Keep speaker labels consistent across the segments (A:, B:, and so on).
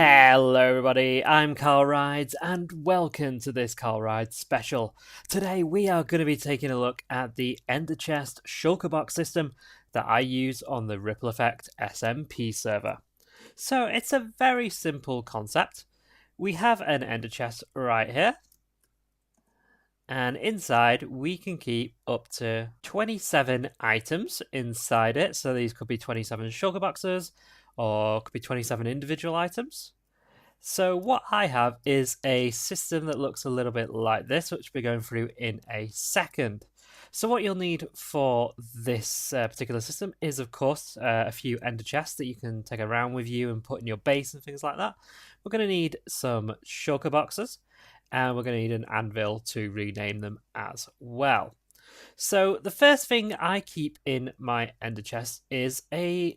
A: Hello everybody, I'm CarlRyds and welcome to this CarlRyds special. Today we are going to be taking a look at the Ender Chest Shulker box system that I use on the Ripple Effect SMP server. So it's a very simple concept. We have an Ender Chest right here, and inside we can keep up to 27 items inside it. So these could be 27 Shulker boxes or could be 27 individual items. So what I have is a system that looks a little bit like this, which we'll be going through in a second. So what you'll need for this particular system is, of course, a few ender chests that you can take around with you and put in your base and things like that. We're going to need some shulker boxes, and we're going to need an anvil to rename them as well. So the first thing I keep in my ender chest is 10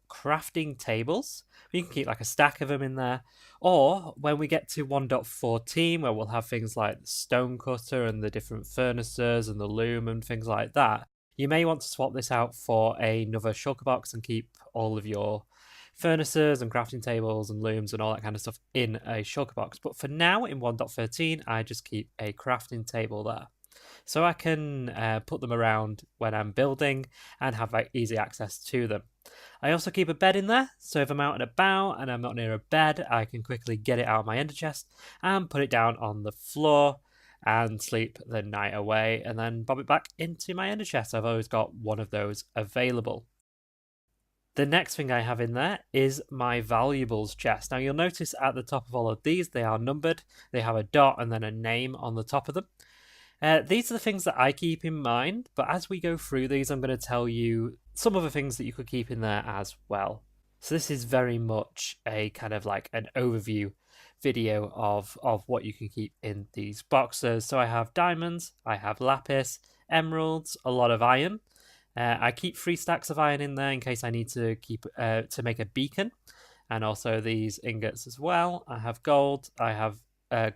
A: crafting tables. You can keep like a stack of them in there. Or when we get to 1.14, where we'll have things like the stone cutter and the different furnaces and the loom and things like that, you may want to swap this out for another shulker box and keep all of your furnaces and crafting tables and looms and all that kind of stuff in a shulker box. But for now, in 1.13, I just keep a crafting table there. So I can put them around when I'm building and have easy access to them. I also keep a bed in there, so if I'm out and about and I'm not near a bed, I can quickly get it out of my ender chest and put it down on the floor and sleep the night away and then bob it back into my ender chest. I've always got one of those available. The next thing I have in there is my valuables chest. Now you'll notice at the top of all of these, they are numbered. They have a dot and then a name on the top of them. These are the things that I keep in mind, but as we go through these, I'm going to tell you some other things that you could keep in there as well. So this is very much a kind of like an overview video of what you can keep in these boxes. So I have diamonds, I have lapis, emeralds, a lot of iron. I keep 3 stacks of iron in there in case I need to keep to make a beacon, and also these ingots as well. I have gold, I have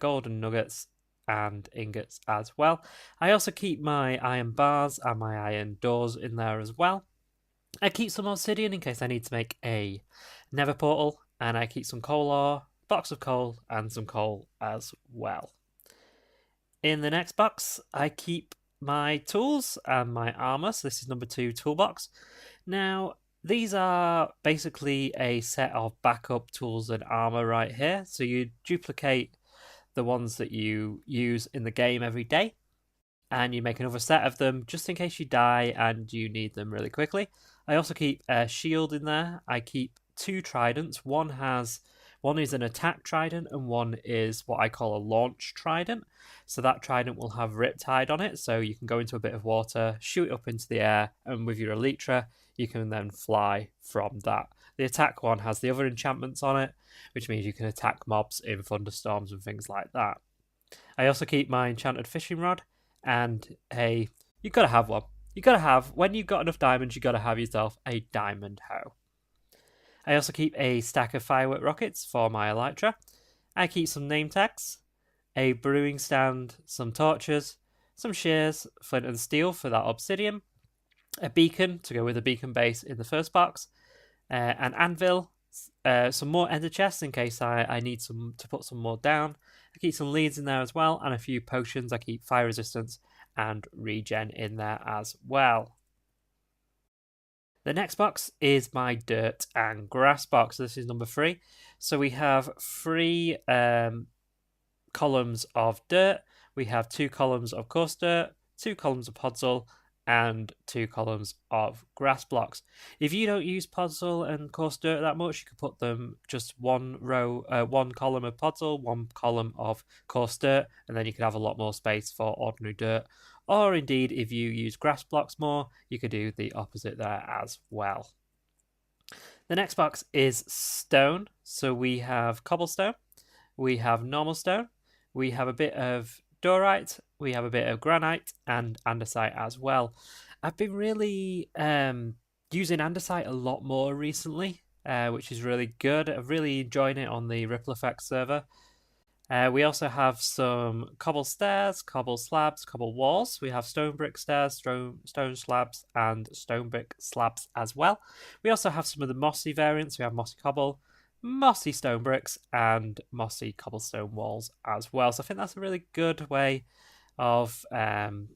A: golden nuggets and ingots as well. I also keep my iron bars and my iron doors in there as well. I keep some obsidian in case I need to make a nether portal, and I keep some coal ore, box of coal, and some coal as well. In the next box, I keep my tools and my armor. So this is number 2 toolbox. Now, these are basically a set of backup tools and armor right here. So you duplicate the ones that you use in the game every day, and you make another set of them just in case you die and you need them really quickly. I also keep a shield in there. I keep 2 tridents. One is an attack trident and one is what I call a launch trident. So that trident will have riptide on it, so you can go into a bit of water, shoot it up into the air, and with your elytra you can then fly from that. The attack one has the other enchantments on it, which means you can attack mobs in thunderstorms and things like that. I also keep my enchanted fishing rod, and you've got to have one. When you've got enough diamonds, you've got to have yourself a diamond hoe. I also keep a stack of firework rockets for my elytra. I keep some name tags, a brewing stand, some torches, some shears, flint and steel for that obsidian, a beacon to go with the beacon base in the first box, an anvil, some more ender chests in case I need to put some more down. I keep some leads in there as well, and a few potions. I keep fire resistance and regen in there as well. The next box is my dirt and grass box. This is number 3. So we have 3 columns of dirt. We have 2 columns of coarse dirt, 2 columns of podzol, and 2 columns of grass blocks. If you don't use podzol and coarse dirt that much, you could put them just one column of podzol, 1 column of coarse dirt, and then you could have a lot more space for ordinary dirt. Or indeed, if you use grass blocks more, you could do the opposite there as well. The next box is stone. So we have cobblestone, we have normal stone, we have a bit of dorite, we have a bit of granite and andesite as well. I've been really using andesite a lot more recently, which is really good. I'm really enjoying it on the Ripple Effect server. We also have some cobble stairs, cobble slabs, cobble walls. We have stone brick stairs, stone slabs, and stone brick slabs as well. We also have some of the mossy variants. We have mossy cobble, mossy stone bricks and mossy cobblestone walls as well. So I think that's a really good way of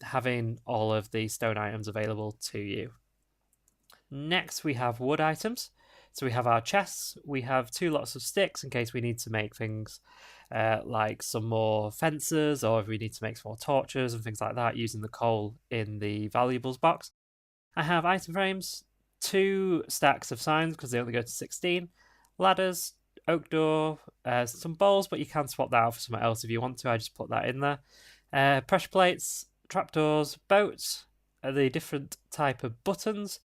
A: having all of the stone items available to you. Next, we have wood items. So we have our chests. We have 2 lots of sticks in case we need to make things like some more fences, or if we need to make some more torches and things like that using the coal in the valuables box. I have item frames, 2 stacks of signs because they only go to 16, ladders, oak door, some bowls, but you can swap that out for something else if you want to. I just put that in there. Pressure plates, trapdoors, boats, the different type of buttons,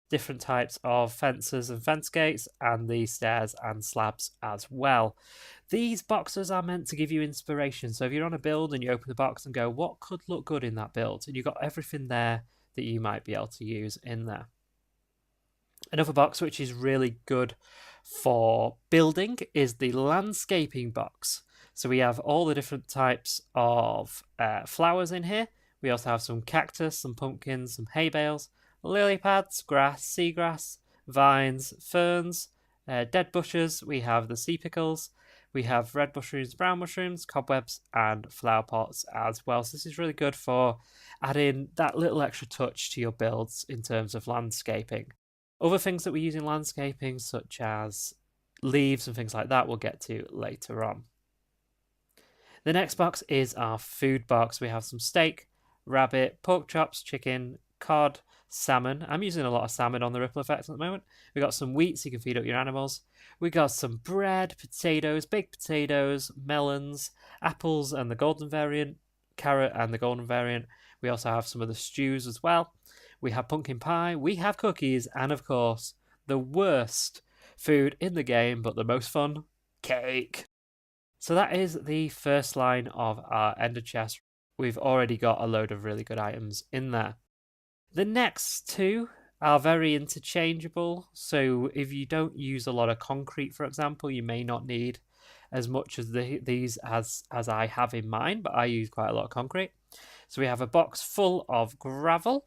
A: different types of fences and fence gates, and the stairs and slabs as well. These boxes are meant to give you inspiration. So if you're on a build and you open the box and go, what could look good in that build? And you've got everything there that you might be able to use in there. Another box which is really good for building is the landscaping box. So we have all the different types of flowers in here. We also have some cactus, some pumpkins, some hay bales, lily pads, grass, seagrass, vines, ferns, dead bushes. We have the sea pickles. We have red mushrooms, brown mushrooms, cobwebs, and flower pots as well. So this is really good for adding that little extra touch to your builds in terms of landscaping. Other things that we use in landscaping, such as leaves and things like that, we'll get to later on. The next box is our food box. We have some steak, rabbit, pork chops, chicken, cod, salmon. I'm using a lot of salmon on the ripple effect at the moment. We got some wheat so you can feed up your animals. We got some bread, potatoes, baked potatoes, melons, apples and the golden variant, carrot and the golden variant. We also have some of the stews as well. We have pumpkin pie, we have cookies, and of course, the worst food in the game, but the most fun, cake. So that is the first line of our ender chest. We've already got a load of really good items in there. The next 2 are very interchangeable. So if you don't use a lot of concrete, for example, you may not need as much as these as I have in mind, but I use quite a lot of concrete. So we have a box full of gravel,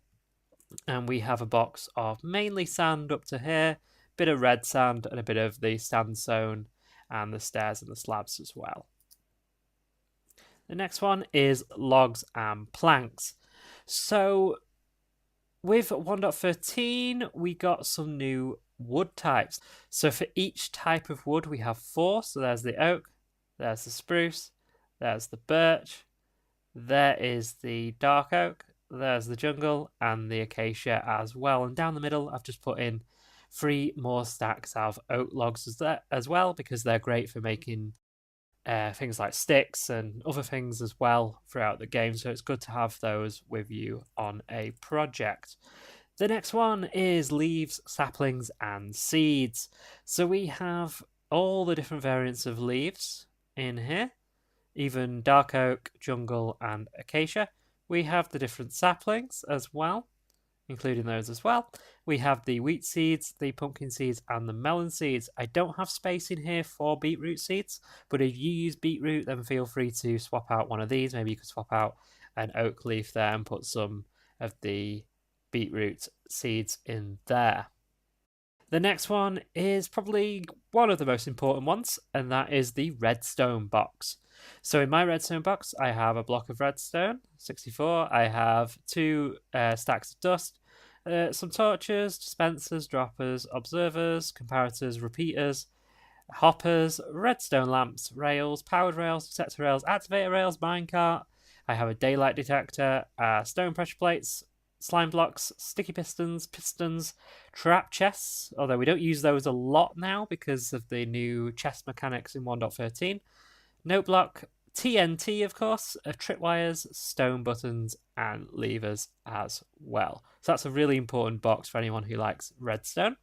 A: and we have a box of mainly sand up to here, a bit of red sand and a bit of the sandstone and the stairs and the slabs as well. The next one is logs and planks. So with 1.13, we got some new wood types. So for each type of wood, we have 4. So there's the oak, there's the spruce, there's the birch, there is the dark oak, there's the jungle, and the acacia as well. And down the middle, I've just put in 3 more stacks of oak logs as well, because they're great for making things like sticks and other things as well throughout the game. So it's good to have those with you on a project. The next one is leaves, saplings, and seeds. So we have all the different variants of leaves in here, even dark oak, jungle, and acacia. We have the different saplings as well, including those as well. We have the wheat seeds, the pumpkin seeds, and the melon seeds. I don't have space in here for beetroot seeds, but if you use beetroot, then feel free to swap out one of these. Maybe you could swap out an oak leaf there and put some of the beetroot seeds in there. The next one is probably one of the most important ones, and that is the redstone box. So in my redstone box, I have a block of redstone, 64. I have 2 stacks of dust, some torches, dispensers, droppers, observers, comparators, repeaters, hoppers, redstone lamps, rails, powered rails, detector rails, activator rails, minecart. I have a daylight detector, stone pressure plates, slime blocks, sticky pistons, trap chests, although we don't use those a lot now because of the new chest mechanics in 1.13. Note block, TNT, of course, tripwires, stone buttons, and levers as well. So that's a really important box for anyone who likes redstone.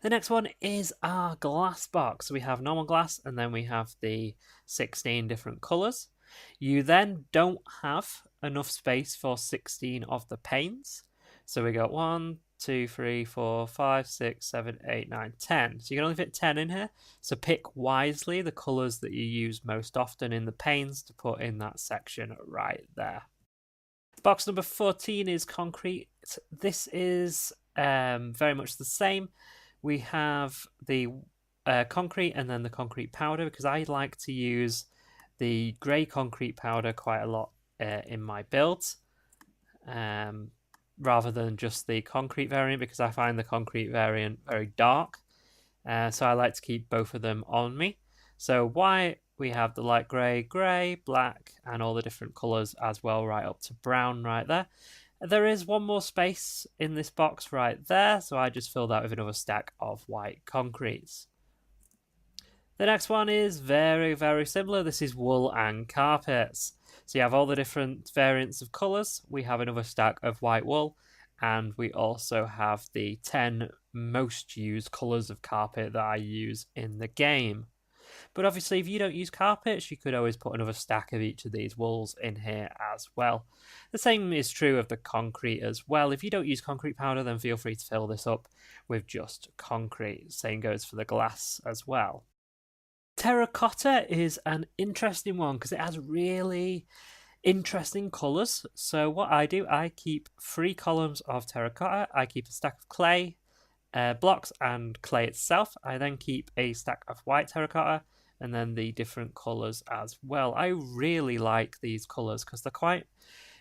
A: The next one is our glass box. We have normal glass, and then we have the 16 different colours. You then don't have enough space for 16 of the panes. So we got 1, 2, 3, 4, 5, 6, 7, 8, 9, 10. So you can only fit 10 in here. So pick wisely the colours that you use most often in the panes to put in that section right there. Box number 14 is concrete. This is very much the same. We have the concrete and then the concrete powder, because I like to use the grey concrete powder quite a lot in my builds, rather than just the concrete variant, because I find the concrete variant very dark. So I like to keep both of them on me. So white, we have the light grey, black, and all the different colours as well, right up to brown right there. There is one more space in this box right there, so I just filled that with another stack of white concretes. The next one is very, very similar. This is wool and carpets. So you have all the different variants of colours. We have another stack of white wool, and we also have the 10 most used colours of carpet that I use in the game. But obviously, if you don't use carpets, you could always put another stack of each of these wools in here as well. The same is true of the concrete as well. If you don't use concrete powder, then feel free to fill this up with just concrete. Same goes for the glass as well. Terra Cotta is an interesting one because it has really interesting colours. So what I do, I keep 3 columns of Terra Cotta. I keep a stack of clay, blocks and clay itself. I then keep a stack of white Terra Cotta and then the different colours as well. I really like these colours because they're quite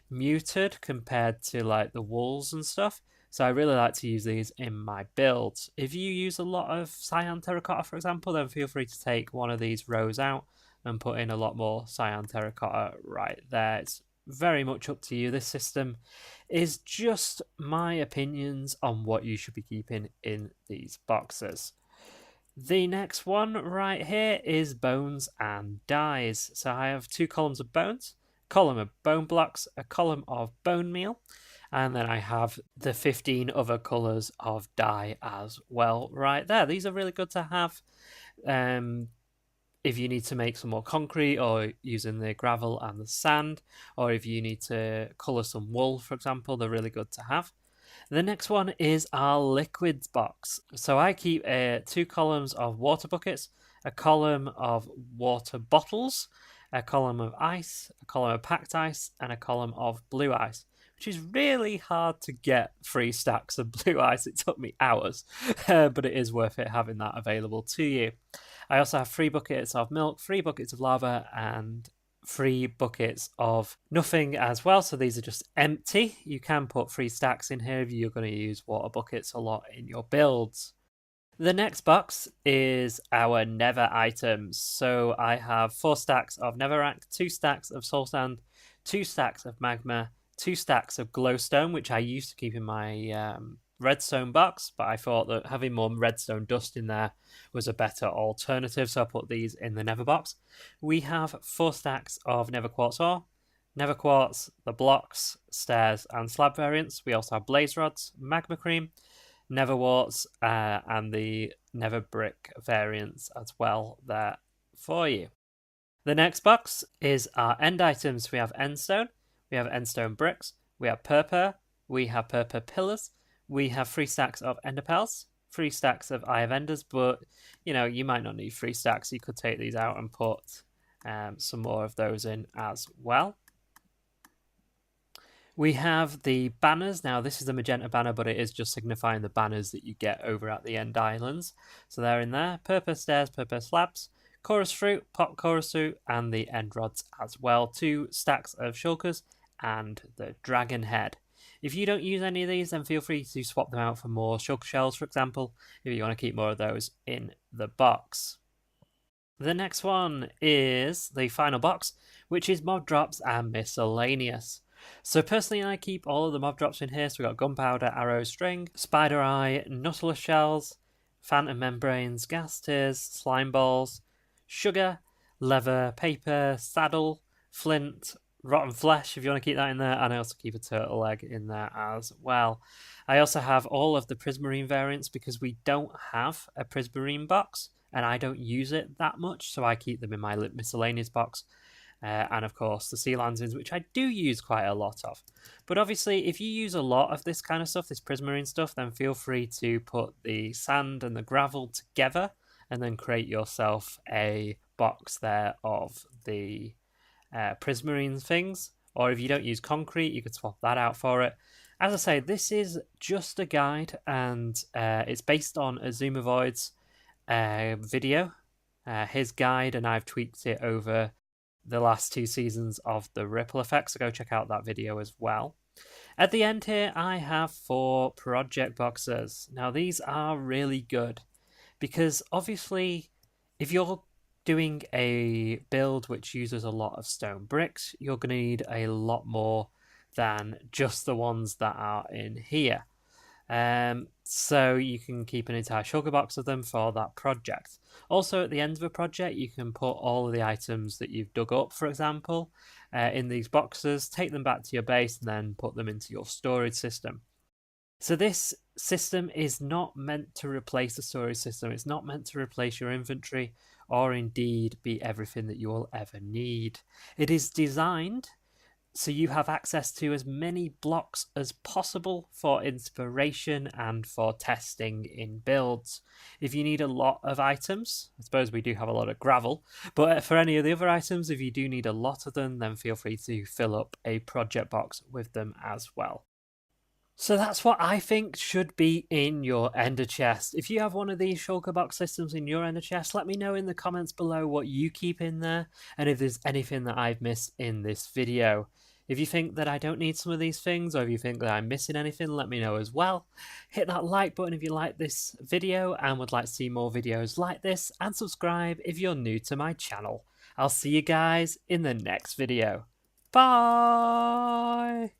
A: muted compared to like the wools and stuff. So I really like to use these in my builds. If you use a lot of cyan terracotta, for example, then feel free to take one of these rows out and put in a lot more cyan terracotta right there. It's very much up to you. This system is just my opinions on what you should be keeping in these boxes. The next one right here is bones and dyes. So I have 2 columns of bones, a column of bone blocks, a column of bone meal, and then I have the 15 other colours of dye as well right there. These are really good to have if you need to make some more concrete or using the gravel and the sand, or if you need to colour some wool, for example, they're really good to have. The next one is our liquids box. So I keep 2 columns of water buckets, a column of water bottles, a column of ice, a column of packed ice, and a column of blue ice, which is really hard to get 3 stacks of blue ice. It took me hours, but it is worth it having that available to you. I also have 3 buckets of milk, 3 buckets of lava, and 3 buckets of nothing as well. So these are just empty. You can put 3 stacks in here if you're going to use water buckets a lot in your builds. The next box is our nether items. So I have 4 stacks of netherrack, 2 stacks of soul sand, 2 stacks of magma, 2 stacks of glowstone, which I used to keep in my redstone box, but I thought that having more redstone dust in there was a better alternative, so I put these in the nether box. We have 4 stacks of nether quartz ore, nether quartz, the blocks, stairs, and slab variants. We also have blaze rods, magma cream, nether warts, and the nether brick variants as well there for you. The next box is our end items. We have endstone, we have endstone bricks, we have purpur, we have purpur pillars, we have 3 stacks of ender pearls, 3 stacks of eye of enders, but you might not need 3 stacks. You could take these out and put some more of those in as well. We have the banners. Now, this is the magenta banner, but it is just signifying the banners that you get over at the end islands. So they're in there. Purpur stairs, purpur slabs, chorus fruit, pop chorus fruit, and the end rods as well. 2 stacks of shulkers and the dragon head. If you don't use any of these, then feel free to swap them out for more shulker shells, for example, if you want to keep more of those in the box. The next one is the final box, which is mob drops and miscellaneous. So personally, I keep all of the mob drops in here. So we've got gunpowder, arrow, string, spider eye, nautilus shells, phantom membranes, gas tears, slime balls, sugar, leather, paper, saddle, flint, rotten flesh, if you want to keep that in there, and I also keep a turtle egg in there as well. I also have all of the prismarine variants because we don't have a prismarine box and I don't use it that much, so I keep them in my miscellaneous box. And of course the sea lanterns, which I do use quite a lot of. But obviously, if you use a lot of this kind of stuff, this prismarine stuff, then feel free to put the sand and the gravel together and then create yourself a box there of the prismarine things. Or if you don't use concrete, you could swap that out for it. As I say, this is just a guide, and it's based on Azuma Voids, video, his guide, and I've tweaked it over the last 2 seasons of the ripple effect, so go check out that video as well. At the end here, I have 4 project boxes. Now, these are really good because obviously, if you're doing a build which uses a lot of stone bricks, you're going to need a lot more than just the ones that are in here. So you can keep an entire Shulker box of them for that project. Also, at the end of a project, you can put all of the items that you've dug up, for example, in these boxes, take them back to your base, and then put them into your storage system. So this system is not meant to replace the storage system. It's not meant to replace your inventory or indeed be everything that you will ever need. It is designed so you have access to as many blocks as possible for inspiration and for testing in builds. If you need a lot of items, I suppose we do have a lot of gravel, but for any of the other items, if you do need a lot of them, then feel free to fill up a project box with them as well. So that's what I think should be in your ender chest. If you have one of these shulker box systems in your ender chest, let me know in the comments below what you keep in there and if there's anything that I've missed in this video. If you think that I don't need some of these things, or if you think that I'm missing anything, let me know as well. Hit that like button if you like this video and would like to see more videos like this, and subscribe if you're new to my channel. I'll see you guys in the next video. Bye!